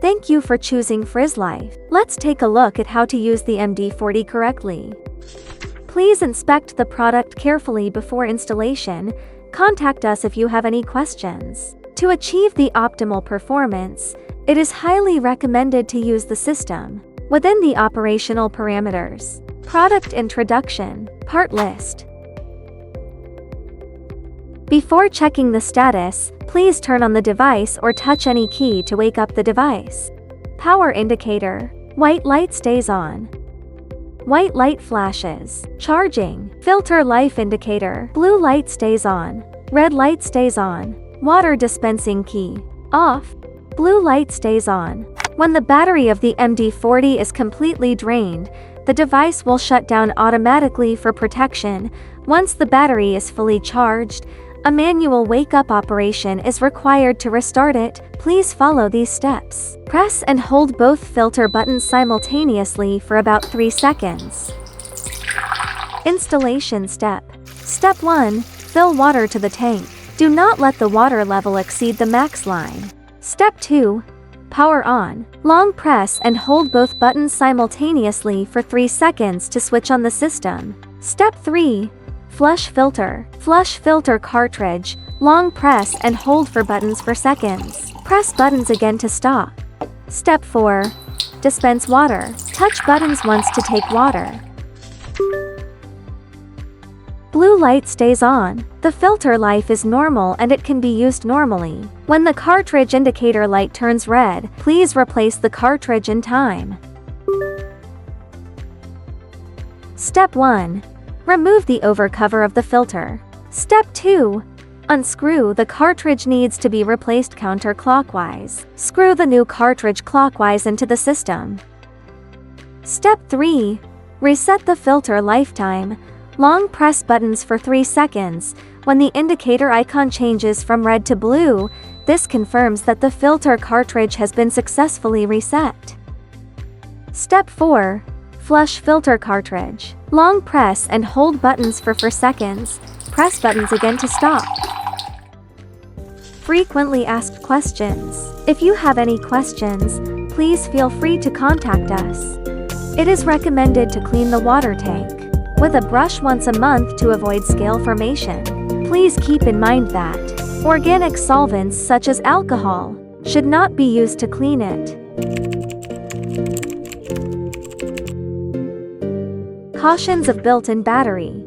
Thank you for choosing Frizzlife. Let's take a look at how to use the MD40 correctly. Please inspect the product carefully before installation. Contact us if you have any questions. To achieve the optimal performance, it is highly recommended to use the system within the operational parameters. Product introduction. Part list. Before checking the status, please turn on the device or touch any key to wake up the device. Power indicator. White light stays on. White light flashes. Charging. Filter life indicator. Blue light stays on. Red light stays on. Water dispensing key. Off. Blue light stays on. When the battery of the MD40 is completely drained, the device will shut down automatically for protection. Once the battery is fully charged, a manual wake-up operation is required to restart it. Please follow these steps. Press and hold both filter buttons simultaneously for about 3 seconds. Installation step. Step 1. Fill water to the tank. Do not let the water level exceed the max line. Step 2. Power on. Long press and hold both buttons simultaneously for 3 seconds to switch on the system. Step 3. Flush filter. Flush filter cartridge. Long press and hold for buttons for seconds. Press buttons again to stop. Step 4. Dispense water. Touch buttons once to take water. Blue light stays on. The filter life is normal and it can be used normally. When the cartridge indicator light turns red, please replace the cartridge in time. Step 1. Remove the overcover of the filter. Step 2. Unscrew. The cartridge needs to be replaced counterclockwise. Screw the new cartridge clockwise into the system. Step 3. Reset the filter lifetime. Long press buttons for 3 seconds. When the indicator icon changes from red to blue, this confirms that the filter cartridge has been successfully reset. Step 4. Flush filter cartridge. Long press and hold buttons for 4 seconds. Press buttons again to stop. Frequently asked questions. If you have any questions, please feel free to contact us. It is recommended to clean the water tank with a brush once a month to avoid scale formation. Please keep in mind that organic solvents such as alcohol should not be used to clean it. Cautions of built-in battery.